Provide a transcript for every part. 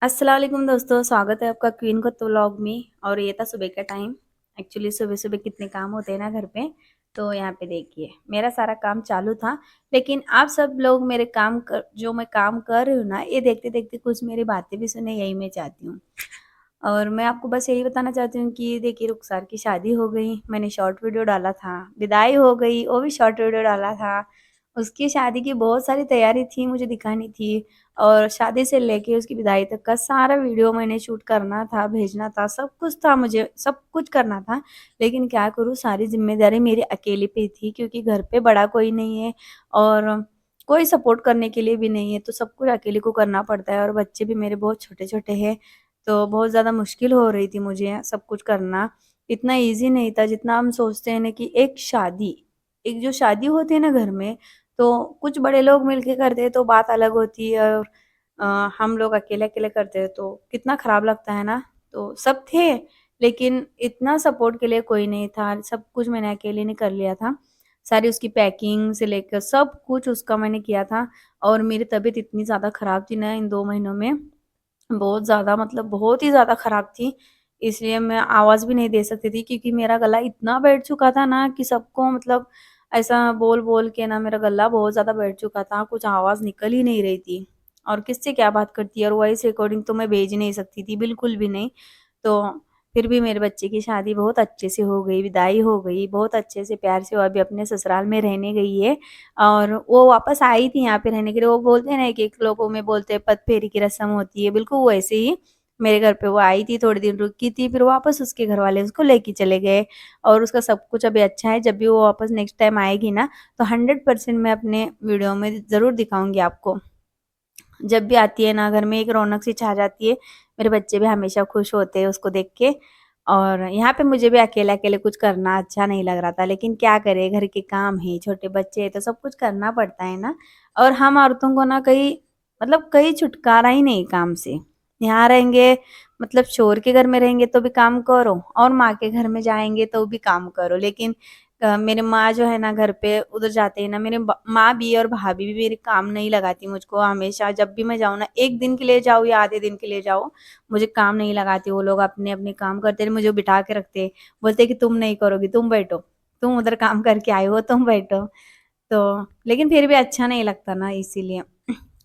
अस्सलाम वालेकुम दोस्तों, स्वागत है आपका क्वीन को तो व्लॉग में। और ये था सुबह का टाइम। एक्चुअली सुबह सुबह कितने काम होते हैं ना घर पे। तो यहाँ पे देखिए मेरा सारा काम चालू था। लेकिन आप सब लोग मेरे जो मैं काम कर रही हूँ ना, ये देखते देखते कुछ मेरी बातें भी सुने, यही मैं चाहती हूँ। और मैं आपको बस यही बताना चाहती हूँ कि देखिए रुखसार की शादी हो गई, मैंने शॉर्ट वीडियो डाला था। विदाई हो गई, वो भी शॉर्ट वीडियो डाला था। उसकी शादी की बहुत सारी तैयारी थी, मुझे दिखानी थी। और शादी से लेके उसकी विदाई तक का सारा वीडियो मैंने शूट करना था, भेजना था, सब कुछ था, मुझे सब कुछ करना था। लेकिन क्या करूँ, सारी जिम्मेदारी मेरी अकेले पे थी, क्योंकि घर पे बड़ा कोई नहीं है और कोई सपोर्ट करने के लिए भी नहीं है। तो सब कुछ अकेले को करना पड़ता है और बच्चे भी मेरे बहुत छोटे छोटे हैं। तो बहुत ज़्यादा मुश्किल हो रही थी मुझे सब कुछ करना। इतना ईजी नहीं था जितना हम सोचते हैं ना कि एक जो शादी होती है ना घर में, तो कुछ बड़े लोग मिलके करते हैं तो बात अलग होती है। और हम लोग अकेले अकेले करते हैं तो कितना खराब लगता है ना। तो सब थे, लेकिन इतना सपोर्ट के लिए कोई नहीं था। सब कुछ मैंने अकेले ने कर लिया था। सारी उसकी पैकिंग से लेकर सब कुछ उसका मैंने किया था। और मेरी तबीयत इतनी ज़्यादा खराब थी ना इन 2 महीनों में, बहुत ज़्यादा, मतलब बहुत ही ज़्यादा खराब थी। इसलिए मैं आवाज़ भी नहीं दे सकती थी, क्योंकि मेरा गला इतना बैठ चुका था ना कि सबको, मतलब ऐसा बोल-बोल के ना मेरा गला बहुत ज़्यादा बैठ चुका था, कुछ आवाज़ निकल ही नहीं रही थी। और किससे क्या बात करती है, और वॉइस रिकॉर्डिंग तो मैं भेज नहीं सकती थी, बिल्कुल भी नहीं। तो फिर भी मेरे बच्चे की शादी बहुत अच्छे से हो गई, विदाई हो गई, बहुत अच्छे से प्यार से वो अभी अपने ससुराल में रहने गई है। और वो वापस आई थी यहाँ पे रहने के लिए। वो बोलते हैं ना, एक-एक लोगों में बोलते हैं पद फेरी की रस्म होती है, बिल्कुल वैसे ही मेरे घर पे वो आई थी, थोड़े दिन रुकी थी, फिर वापस उसके घर वाले उसको लेके चले गए। और उसका सब कुछ अभी अच्छा है। जब भी वो वापस नेक्स्ट टाइम आएगी ना, तो 100% मैं अपने वीडियो में ज़रूर दिखाऊँगी आपको। जब भी आती है ना, घर में एक रौनक सी छा जाती है। मेरे बच्चे भी हमेशा खुश होते हैं उसको देख के। और यहाँ पे मुझे भी अकेले-अकेले कुछ करना अच्छा नहीं लग रहा था, लेकिन क्या करें, घर के काम हैं, छोटे बच्चे हैं, तो सब कुछ करना पड़ता है ना। और हम औरतों को ना कहीं, मतलब कहीं छुटकारा ही नहीं काम से। यहाँ रहेंगे, मतलब शोहर के घर में रहेंगे तो भी काम करो, और माँ के घर में जाएँगे तो भी काम करो। लेकिन मेरे माँ जो है ना, घर पे उधर जाते ही ना, मेरे माँ भी और भाभी भी मेरे काम नहीं लगाती मुझको। हमेशा जब भी मैं जाऊँ ना, 1 दिन के लिए जाऊँ या आधे दिन के लिए जाऊँ, मुझे काम नहीं लगाती। वो लोग अपने अपने काम करते हैं, मुझे बिठा के रखते हैं। बोलते हैं कि तुम नहीं करोगी, तुम बैठो, तुम उधर काम करके आई हो, तुम बैठो। तो लेकिन फिर भी अच्छा नहीं लगता ना, इसीलिए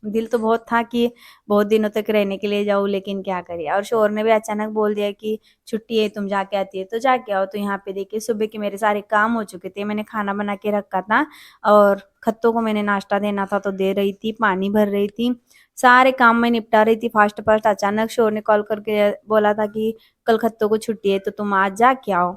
दिल तो बहुत था कि बहुत दिनों तक रहने के लिए जाऊँ, लेकिन क्या करिए। और शोहर ने भी अचानक बोल दिया कि छुट्टी है, तुम जाके आती है तो जाके आओ। तो यहाँ पे देखिए सुबह के मेरे सारे काम हो चुके थे, मैंने खाना बना के रखा था। और खत्तों को मैंने नाश्ता देना था तो दे रही थी, पानी भर रही थी, सारे काम मैं निपटा रही थी फास्ट फास्ट। अचानक शोहर ने कॉल करके बोला था कि कल खत्तों को छुट्टी है तो तुम आज जाके आओ।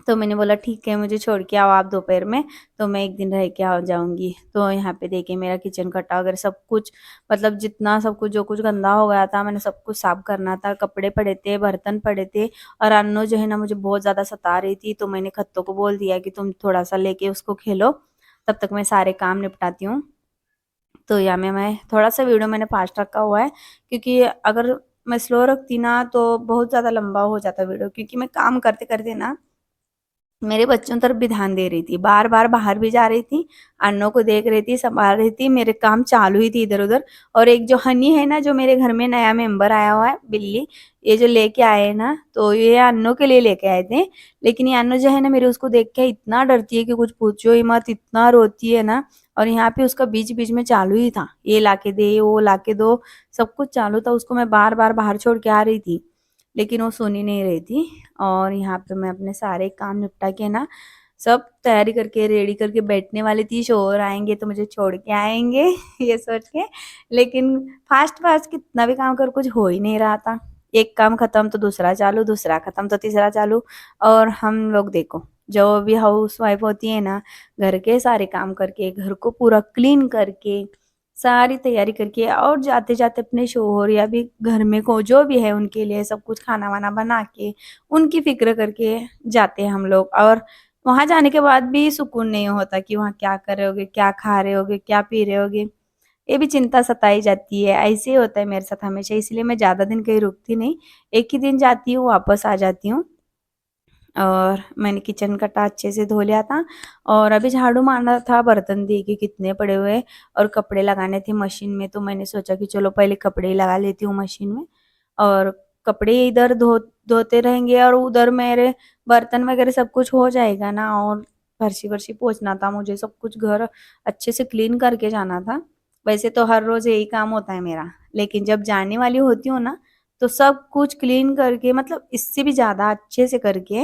तो मैंने बोला ठीक है, मुझे छोड़ के आओ आप दोपहर में, तो मैं 1 दिन रह के आ जाऊँगी। तो यहाँ पे देखिए मेरा किचन कटा वगैरह सब कुछ, मतलब जितना सब कुछ जो कुछ गंदा हो गया था, मैंने सब कुछ साफ करना था। कपड़े पड़े थे, बर्तन पड़े थे। और अन्नू जो है ना, मुझे बहुत ज़्यादा सता रही थी, तो मैंने खत्तों को बोल दिया कि तुम थोड़ा-सा लेके उसको खेलो, तब तक मैं सारे काम निपटाती हूँ। तो या में मैं थोड़ा-सा वीडियो मैंने फ़ास्ट रखा हुआ है, क्योंकि अगर मैं स्लो रखती ना तो बहुत ज़्यादा लंबा हो जाता वीडियो, क्योंकि मैं काम करते-करते ना मेरे बच्चों तरफ भी ध्यान दे रही थी, बार-बार बाहर भी जा रही थी, अन्नों को देख रही थी, सँभाल रही थी, मेरे काम चालू ही थी इधर-उधर। और एक जो हनी है ना, जो मेरे घर में नया मेंबर आया हुआ है, बिल्ली, ये जो लेके आए हैं ना, तो ये अन्नों के लिए लेके आए थे। लेकिन ये अन्नू जो है ना, मेरे उसको देख के इतना डरती है कि कुछ पूछो ही मत, इतना रोती है ना। और यहाँ पे उसका बीच-बीच में चालू ही था, ये लाके दे, वो लाके दो, सब कुछ चालू था। उसको मैं बार-बार बाहर छोड़ के आ रही थी, लेकिन वो सुन ही नहीं रही थी। और यहाँ पे मैं अपने सारे काम निपटा के ना, सब तैयारी करके रेडी करके बैठने वाली थी। शोहर आएँगे तो मुझे छोड़ के आएँगे ये सोच के। लेकिन फ़ास्ट-फ़ास्ट कितना भी काम करो, कुछ हो ही नहीं रहा था। एक काम खत्म तो दूसरा चालू, दूसरा खत्म तो तीसरा चालू। और हम लोग देखो, जो भी हाउसवाइफ़ होती है ना, घर के सारे काम करके, घर को पूरा क्लीन करके, सारी तैयारी करके, और जाते-जाते अपने शोहर या भी घर में को जो भी है उनके लिए सब कुछ खाना-वाना बना के, उनकी फ़िक्र करके जाते हैं हम लोग। और वहाँ जाने के बाद भी सुकून नहीं होता कि वहाँ क्या कर रहे होगे, क्या खा रहे होगे, क्या पी रहे होगे, ये भी चिंता सताई जाती है। ऐसे ही होता है मेरे साथ हमेशा, इसलिए मैं ज़्यादा दिन कहीं रुकती नहीं, एक ही दिन जाती हूँ, वापस आ जाती हूँ। और मैंने किचन कटा अच्छे से धो लिया था, और अभी झाड़ू मारना था, बर्तन देखिए कितने पड़े हुए हैं। और कपड़े लगाने थे मशीन में, तो मैंने सोचा कि चलो पहले कपड़े ही लगा लेती हूँ मशीन में। और कपड़े इधर धोते रहेंगे और उधर मेरे बर्तन वगैरह सब कुछ हो जाएगा ना। और फर्शी वर्शी पोंछना था मुझे, सब कुछ घर अच्छे से क्लीन करके जाना था। वैसे तो हर रोज यही काम होता है मेरा, लेकिन जब जाने वाली होती हूँ ना तो सब कुछ क्लीन करके, मतलब इससे भी ज्यादा अच्छे से करके,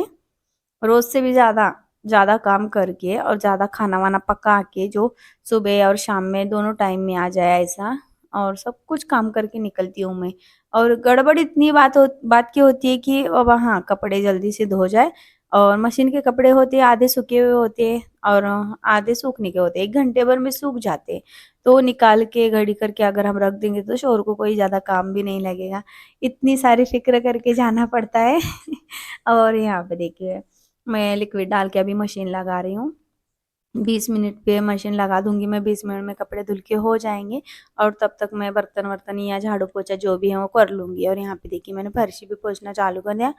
रोज से भी ज्यादा ज्यादा काम करके और ज्यादा खाना वाना पका के, जो सुबह और शाम में दोनों टाइम में आ जाए ऐसा। और सब कुछ काम करके निकलती हूँ मैं। और गड़बड़ इतनी बात की होती है कि अब हाँ कपड़े जल्दी से धो जाए। और मशीन के कपड़े होते हैं, आधे सूखे हुए होते हैं और आधे सूखने के होते हैं, 1 घंटे भर में सूख जाते हैं। तो निकाल के घड़ी करके अगर हम रख देंगे तो शोर को कोई ज्यादा काम भी नहीं लगेगा। इतनी सारी फिक्र करके जाना पड़ता है। और यहाँ पे देखिए मैं लिक्विड डाल के अभी मशीन लगा रही हूँ। 20 मिनट पे मशीन लगा दूंगी मैं, 20 मिनट में कपड़े धुल के हो जाएंगे। और तब तक मैं बर्तन वर्तन या झाड़ू पोछा जो भी है वो कर लूंगी। और यहाँ पे देखिए मैंने फर्शी भी पोछना चालू कर दिया।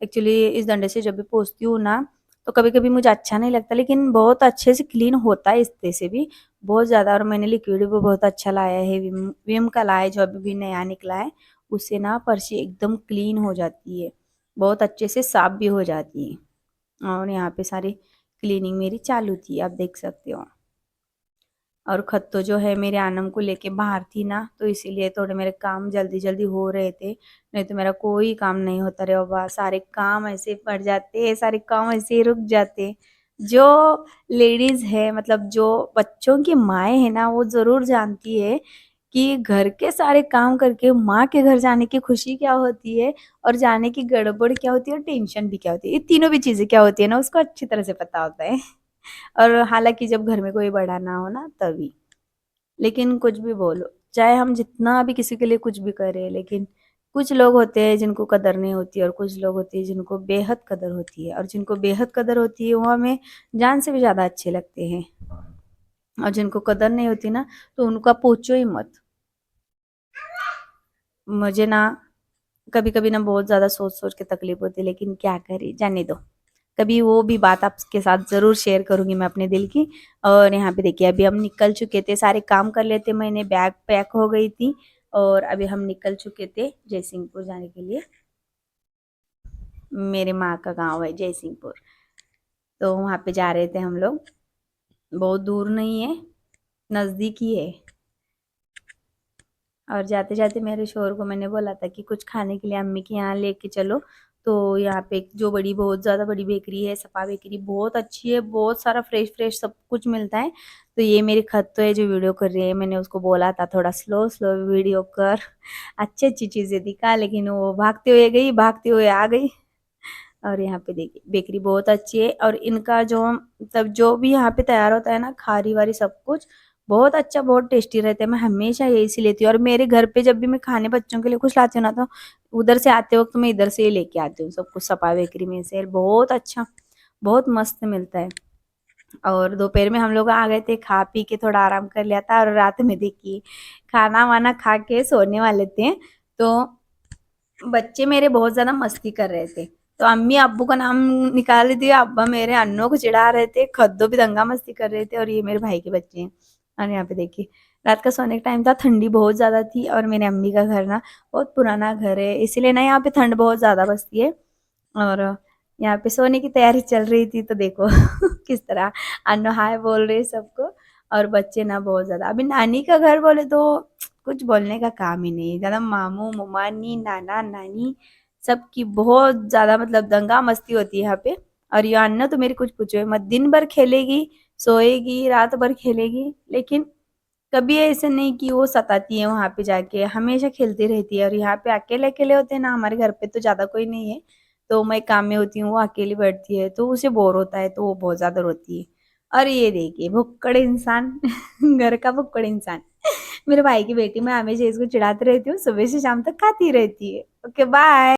एक्चुअली इस डंडे से जब भी पोछती हूँ ना तो कभी कभी मुझे अच्छा नहीं लगता, लेकिन बहुत अच्छे से क्लीन होता है इससे से भी बहुत ज्यादा। और मैंने लिक्विड भी बहुत अच्छा लाया है, विम विम का लाया है जो अभी भी नया निकला है। उससे ना फर्शी एकदम क्लीन हो जाती है, बहुत अच्छे से साफ भी हो जाती है। और यहाँ पे सारी क्लीनिंग मेरी चालू थी, आप देख सकते हो। और खत तो जो है मेरे आनम को लेके बाहर थी ना, तो इसीलिए थोड़े मेरे काम जल्दी जल्दी हो रहे थे। नहीं तो मेरा कोई काम नहीं होता रे बाबा, सारे काम ऐसे पड़ जाते, सारे काम ऐसे ही रुक जाते। जो लेडीज है, मतलब जो बच्चों की माएँ है ना, वो जरूर जानती है कि घर के सारे काम करके माँ के घर जाने की खुशी क्या होती है, और जाने की गड़बड़ क्या होती है, और टेंशन भी क्या होती है, ये तीनों भी चीजें क्या होती है ना, उसको अच्छी तरह से पता होता है। और हालांकि जब घर में कोई बड़ा ना हो ना तभी। लेकिन कुछ भी बोलो, चाहे हम जितना भी किसी के लिए कुछ भी करें, लेकिन कुछ लोग होते हैं जिनको कदर नहीं होती, और कुछ लोग होते हैं जिनको बेहद कदर होती है। और जिनको बेहद कदर होती है वो हमें जान से भी ज्यादा अच्छे लगते हैं। और जिनको कदर नहीं होती ना तो उनका पूछो ही मत। मुझे ना कभी कभी ना बहुत ज्यादा सोच सोच के तकलीफ होती है, लेकिन क्या करें, जाने दो। कभी वो भी बात आपके साथ जरूर शेयर करूंगी मैं अपने दिल की। और यहाँ पे देखिए अभी हम निकल चुके थे, सारे काम कर लेते, मैंने बैग पैक हो गई थी। और अभी हम निकल चुके थे जयसिंहपुर जाने के लिए। मेरे माँ का गांव है जयसिंहपुर, तो वहाँ पे जा रहे थे हम लोग। बहुत दूर नहीं है, नज़दीक ही है। और जाते जाते मेरे शोहर को मैंने बोला था कि कुछ खाने के लिए अम्मी के यहाँ लेके चलो। तो यहाँ पे एक जो बड़ी, बहुत ज़्यादा बड़ी बेकरी है, सपा बेकरी, बहुत अच्छी है, बहुत सारा फ्रेश फ्रेश सब कुछ मिलता है। तो ये मेरी खत तो है जो वीडियो कर रही है, मैंने उसको बोला था थोड़ा स्लो स्लो वीडियो कर, अच्छी अच्छी चीज़ें दिखा, लेकिन वो भागते हुए गई, भागते हुए आ गई। और यहाँ पे देखिए बेकरी बहुत अच्छी है, और इनका जो मतलब जो भी यहाँ पे तैयार होता है ना, खारी वारी सब कुछ बहुत अच्छा, बहुत टेस्टी रहता है। मैं हमेशा यही से लेती हूँ। और मेरे घर पे जब भी मैं खाने बच्चों के लिए कुछ लाती हूँ ना, तो उधर से आते वक्त मैं इधर से ही लेके आती हूँ सब कुछ, सपा बेकरी में से बहुत अच्छा, बहुत मस्त मिलता है। और दोपहर में हम लोग आ गए थे, खा पी के थोड़ा आराम कर लिया था। और रात में देखिए खाना वाना खा के सोने वाले थे, तो बच्चे मेरे बहुत ज्यादा मस्ती कर रहे थे। तो अम्मी अब्बू का नाम निकाल रही थी, अब्बा मेरे अन्नों को चिढ़ा रहे थे, खद्दो भी दंगा मस्ती कर रहे थे। और ये मेरे भाई के बच्चे हैं। और यहाँ पे देखिए रात का सोने का टाइम था, ठंडी बहुत ज्यादा थी। और मेरे अम्मी का घर ना बहुत पुराना घर है, इसीलिए ना यहाँ पे ठंड बहुत ज्यादा बसती है। और यहाँ पे सोने की तैयारी चल रही थी, तो देखो किस तरह अन्नो हाय बोल रहे सबको। और बच्चे ना बहुत ज्यादा, अभी नानी का घर बोले तो कुछ बोलने का काम ही नहीं, ज्यादा मामू मुमानी नाना नानी सबकी बहुत ज्यादा मतलब दंगा मस्ती होती है यहाँ पे। और ये अन्ना तो मेरी कुछ पूछो ही मत, दिन भर खेलेगी, सोएगी, रात भर खेलेगी, लेकिन कभी ऐसे नहीं कि वो सताती है। वहां पे जाके हमेशा खेलती रहती है। और यहाँ पे अकेले अकेले होते हैं ना, हमारे घर पे तो ज्यादा कोई नहीं है, तो मैं काम में होती हूँ, वो अकेली बैठती है तो उसे बोर होता है, तो वो बहुत ज्यादा रोती है। और ये देखिए भुक्कड़ इंसान, घर का भुक्कड़ इंसान, मेरे भाई की बेटी, मैं हमेशा इसको चिढ़ाती रहती हूँ, सुबह से शाम तक खाती रहती है। Okay bye.